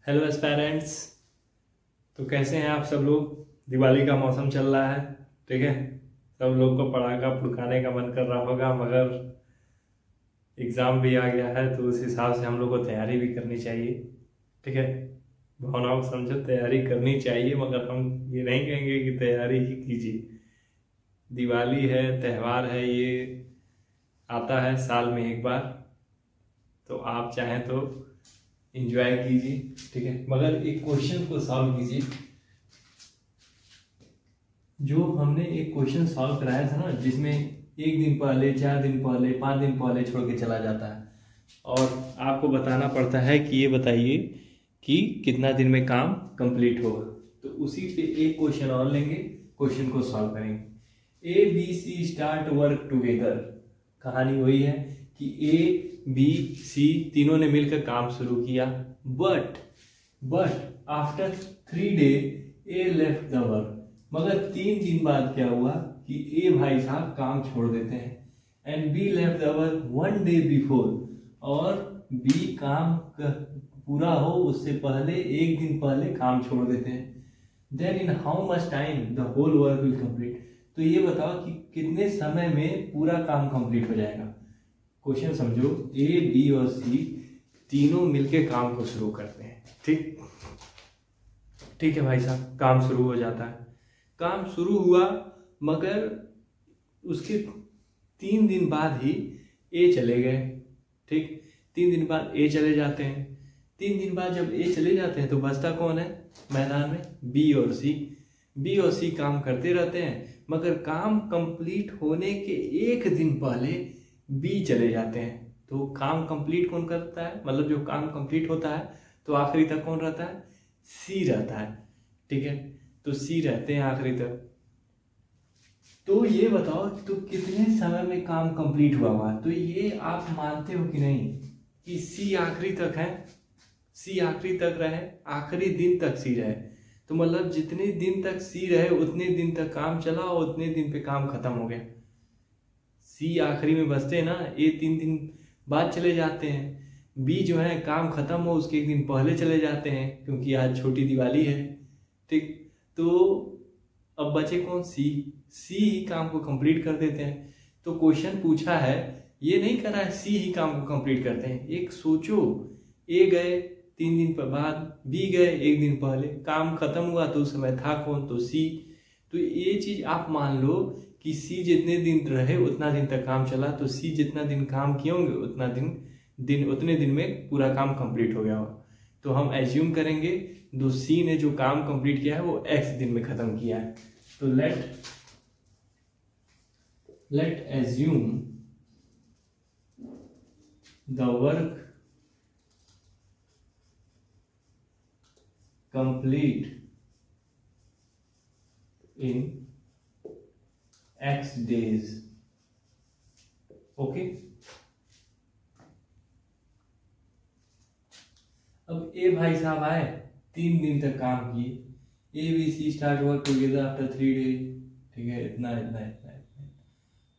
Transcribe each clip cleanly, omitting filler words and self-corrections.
Hello aspirants. तो कैसे हैं आप सब लोग। दिवाली का मौसम चल रहा है, ठीक है। सब लोग को पटाखा फुड़काने का मन कर रहा होगा, मगर एग्ज़ाम भी आ गया है तो उस हिसाब से हम लोग को तैयारी भी करनी चाहिए, ठीक है। भावनाओं को समझो, तैयारी करनी चाहिए, मगर हम ये नहीं कहेंगे कि तैयारी ही कीजिए। दिवाली है, त्यौहार है, ये आता है साल में एक बार, तो आप चाहें तो इंजॉय कीजिए, ठीक है। मगर एक क्वेश्चन को सॉल्व कीजिए। जो हमने एक क्वेश्चन सॉल्व कराया था ना, जिसमें एक दिन पहले, 4 दिन पहले, 5 दिन पहले छोड़ के चला जाता है और आपको बताना पड़ता है कि ये बताइए कि कितना दिन में काम कंप्लीट होगा। तो उसी पे एक क्वेश्चन और लेंगे, क्वेश्चन को सॉल्व करेंगे। A B C start work together. कहानी वही है कि ए बी सी तीनों ने मिलकर काम शुरू किया, but after 3 day A left the work. मगर 3 दिन बाद क्या हुआ कि ए भाई साहब काम छोड़ देते हैं and be left the work 1 day before, और बी काम पूरा हो उससे पहले, एक दिन पहले काम छोड़ देते हैं। Then in how much time the whole work will complete. तो ये बताओ कि कितने समय में पूरा काम कंप्लीट हो जाएगा। क्वेश्चन समझो, ए बी और सी तीनों मिलके काम को शुरू करते हैं, ठीक है भाई साहब। काम शुरू हो जाता है, काम शुरू हुआ, मगर उसके 3 दिन बाद ही ए चले गए, ठीक। 3 दिन बाद ए चले जाते हैं। 3 दिन बाद जब ए चले जाते हैं तो बचता कौन है मैदान में? बी और सी। बी और सी काम करते रहते हैं, मगर काम कंप्लीट होने के 1 दिन पहले बी चले जाते हैं। तो काम कंप्लीट कौन करता है, मतलब जो काम कंप्लीट होता है तो आखिरी तक कौन रहता है? सी रहता है, ठीक है। तो सी रहते हैं आखिरी तक। तो ये बताओ तो कितने समय में काम कंप्लीट हुआ हुआ। तो ये आप मानते हो कि नहीं कि सी आखिरी तक है, सी आखिरी तक रहे, आखिरी दिन तक सी रहे। तो मतलब जितने दिन तक सी रहे उतने दिन तक काम चला और उतने दिन पे काम खत्म हो गया। सी आखिरी में बचते हैं ना, ए 3 दिन बाद चले जाते हैं, बी जो है काम खत्म हो उसके 1 दिन पहले चले जाते हैं क्योंकि आज छोटी दिवाली है, ठीक। तो अब बचे कौन? सी। सी ही काम को कंप्लीट कर देते हैं। तो क्वेश्चन पूछा है, ये नहीं कर रहा है सी ही काम को कंप्लीट करते हैं। एक सोचो, ए गए 3 दिन बाद, बी गए 1 दिन पहले, काम खत्म हुआ तो उस समय था कौन? तो सी। तो ये चीज आप मान लो कि सी जितने दिन रहे उतना दिन तक काम चला, तो सी जितना दिन काम किए होंगे उतने दिन में पूरा काम कंप्लीट हो गया होगा। तो हम एज्यूम करेंगे दो सी ने जो काम कंप्लीट किया है वो एक्स दिन में खत्म किया है। तो late assume the work complete in x days, okay. अब ए भाई साहब आए, 3 दिन तक काम किए, A B C start work together after 3 day, ठीक है। इतना इतना इतना इतना,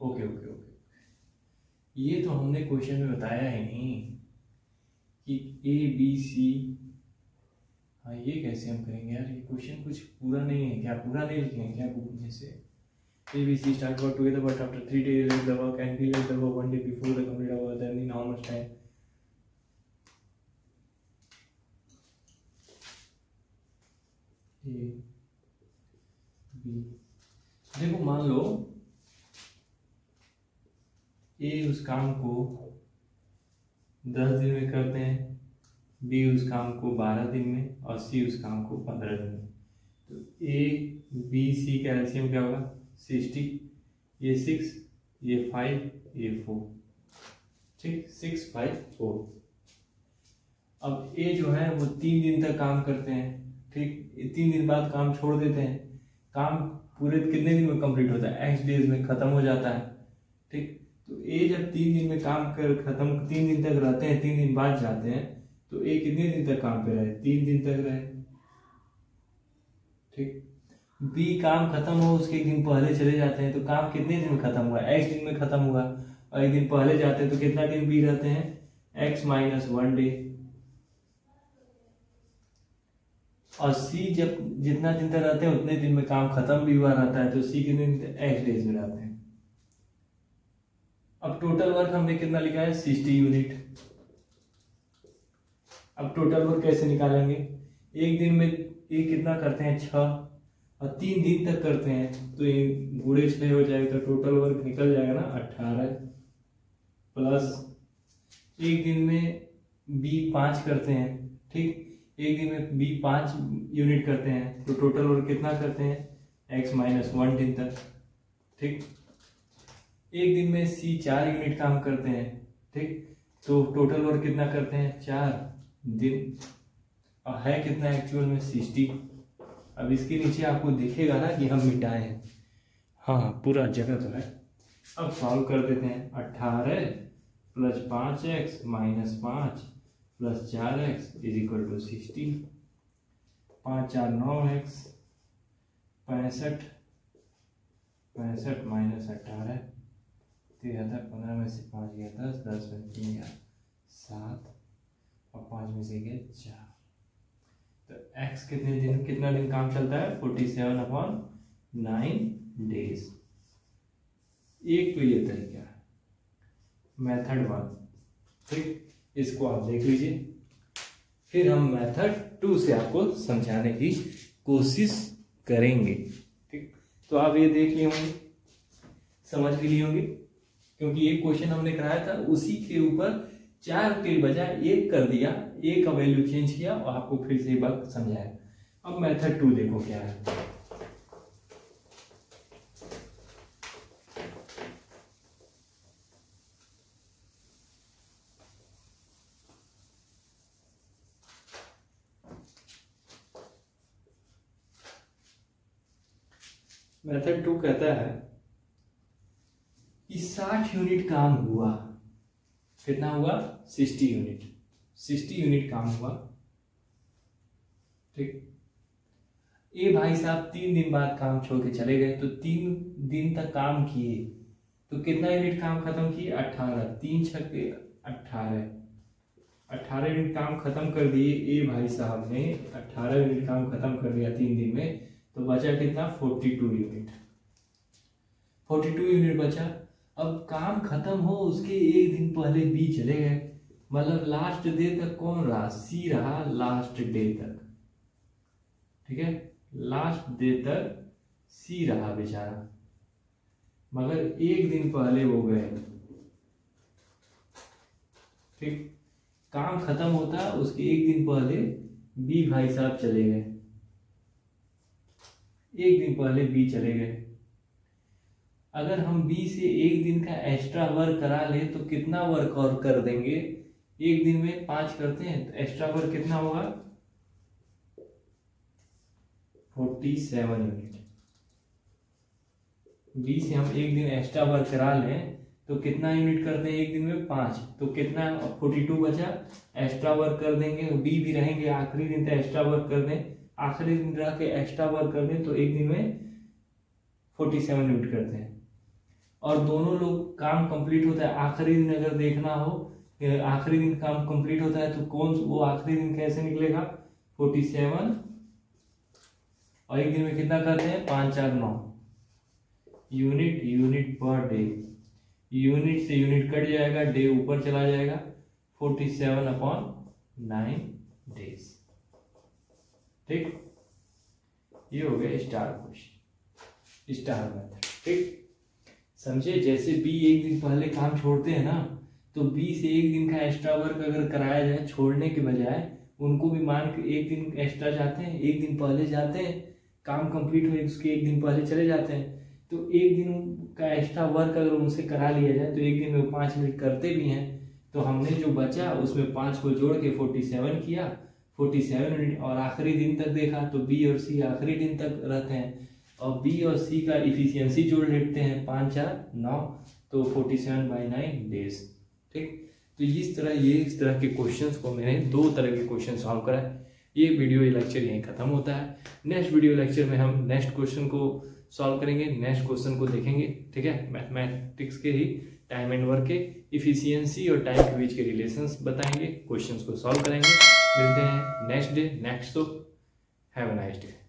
ओके ओके ओके। ये तो हमने क्वेश्चन में बताया ही नहीं कि ए बी सी। हाँ, ये कैसे हम करेंगे यार, ये क्वेश्चन कुछ पूरा नहीं है क्या? पूरा नहीं लिखेंगे क्या बुक में से? A, B, C start work together, but after 3 days left the work and B left the work 1 day before the complete hour. Then in how much time? A, B. देखो मान लो A उस काम को 10 दिन में करते हैं, B उस काम को 12 दिन में और C उस काम को 15 दिन में। तो A, B, C का एलसीएम क्या होगा? 60, ये 6, ये 5, ये 4, ठीक। 6, 5, 4। अब ए जो है वो 3 दिन तक काम करते हैं, ठीक। 3 दिन बाद काम छोड़ देते हैं। काम पूरे कितने दिन में कंप्लीट होता है? एक्स डेज में खत्म हो जाता है, ठीक। तो ए जब 3 दिन में काम कर खत्म, 3 दिन तक रहते हैं, 3 दिन बाद जाते हैं, तो ए कितने दिन तक काम पे रहे? 3 दिन तक रहे, ठीक। बी काम खत्म हो उसके 1 दिन पहले चले जाते हैं, तो काम कितने दिन में खत्म हुआ? एक्स दिन में खत्म हुआ, और 1 दिन पहले जाते हैं तो कितना दिन बी रहते हैं? x - 1 डे, और सी जब जितना दिन तक रहते हैं उतने दिन में काम खत्म भी हुआ रहता है, तो सी कितने दिन एक्स डेज में रहते हैं। अब टोटल वर्क हमने कितना लिखा है 60 यूनिट। अब टोटल वर्क कैसे निकालेंगे, एक दिन में ये कितना करते हैं 6 और 3 दिन तक करते हैं तो ये गुणे 6 हो जाएगा, तो टोटल वर्क निकल जाएगा ना 18 प्लस एक दिन में बी 5 करते हैं, ठीक, एक दिन में बी 5 यूनिट करते हैं तो टोटल वर्क कितना करते हैं x माइनस 1 दिन तक, ठीक। एक दिन में सी 4 यूनिट काम करते हैं, ठीक, तो टोटल वर्क कितना करते हैं 4 दिन, और है कितना एक्चुअल में 60। अब इसके नीचे आपको दिखेगा ना कि हम मिटाए हैं, हाँ पूरा जगह तो है। अब सॉल्व कर देते हैं, 18 plus 5x minus 5 plus 4x is equal to 60, 5 4 9x, 65 minus 18 73, 15 में से 5 गया 10, 10 में 3 गया 7 और 5 में से गया 4, तो x कितना दिन काम चलता है 47/9 डेज। एक तो ये तरीका है मेथड 1, ठीक, इसको आप देख लीजिए, फिर हम मेथड 2 से आपको समझाने की कोशिश करेंगे, ठीक। तो आप ये देख लिए होंगे, समझ भी लिए होंगे, क्योंकि एक क्वेश्चन हमने कराया था उसी के ऊपर 4 के बजाय 1 कर दिया, 1 का वैल्यू चेंज किया और आपको फिर से बात समझाया। अब मेथड 2 देखो क्या है, मेथड 2 कहता है कि 60 यूनिट काम हुआ, कितना हुआ 60 यूनिट काम हुआ, ठीक। ये भाई साहब 3 दिन बाद काम छोड़ के चले गए, तो 3 दिन तक काम किए तो कितना यूनिट काम खत्म किए 18, 3 छक्के 18 यूनिट काम खत्म कर दिए। ये भाई साहब ने 18 यूनिट काम खत्म कर दिया 3 दिन में, तो बचा कितना 42 यूनिट बचा। अब काम खत्म हो उसके एक दिन पहले बी चले गए, मतलब लास्ट डे तक कौन रहा, सी रहा लास्ट डे तक, ठीक है, लास्ट डे तक सी रहा बेचारा, मगर एक दिन पहले वो गए, ठीक। काम खत्म होता उसके एक दिन पहले बी भाई साहब चले गए, एक दिन पहले बी चले गए। अगर हम बी से एक दिन का एक्स्ट्रा वर्क करा ले तो कितना वर्क और कर देंगे, एक दिन में 5 करते हैं तो एक्स्ट्रा वर्क कितना होगा 47 यूनिट। बी से हम एक दिन एक्स्ट्रा वर्क करा लें तो कितना यूनिट करते हैं एक दिन में 5, तो कितना 42 बचा, एक्स्ट्रा वर्क कर देंगे, बी भी रहेंगे आखिरी दिन तक एक्स्ट्रा वर्क कर दें, आखिरी दिन रह के एक्स्ट्रा वर्क कर दें तो एक दिन में 47 यूनिट करते हैं। और दोनों लोग काम कंप्लीट होता है आखिरी दिन, अगर देखना हो आखिरी दिन काम कंप्लीट होता है तो कौन वो आखिरी दिन कैसे निकलेगा 47, और एक दिन में कितना करते हैं 5 4 9 यूनिट पर डे, यूनिट से यूनिट कट जाएगा, डे ऊपर चला जाएगा, 47/9 डेज, ठीक। ये हो गया स्टार क्वेश्चन, स्टार मेथड, ठीक। समझे, जैसे बी एक दिन पहले काम छोड़ते हैं ना, तो बी से एक दिन का एक्स्ट्रा वर्क अगर कराया जाए छोड़ने के बजाय, उनको भी मान के एक दिन एक्स्ट्रा जाते हैं, एक दिन पहले जाते हैं, काम कंप्लीट हो उसके एक दिन पहले चले जाते हैं, तो एक दिन का एक्स्ट्रा वर्क अगर उनसे करा लिया जाए तो एक दिन में 5 मिनट करते भी हैं, तो हमने जो बचा उसमें 5 को जोड़ के 47 किया, 47 मिनट, और आखिरी दिन तक देखा तो बी और सी आखिरी दिन तक रहते हैं, और बी और सी का इफिशियंसी जोड़ लेते हैं 5 4 9, तो 47/9 डेज, ठीक। तो इस तरह के क्वेश्चंस को मैंने 2 तरह के क्वेश्चन सॉल्व करा है। ये वीडियो लेक्चर यहीं खत्म होता है। नेक्स्ट वीडियो लेक्चर में हम नेक्स्ट क्वेश्चन को सॉल्व करेंगे, नेक्स्ट क्वेश्चन को देखेंगे, ठीक है। मैथमेटिक्स के ही टाइम एंड वर्क के इफिशियंसी और टाइम के बीच के रिलेशंस बताएंगे, क्वेश्चंस को सॉल्व करेंगे। मिलते हैं next day next show. Have a nice day.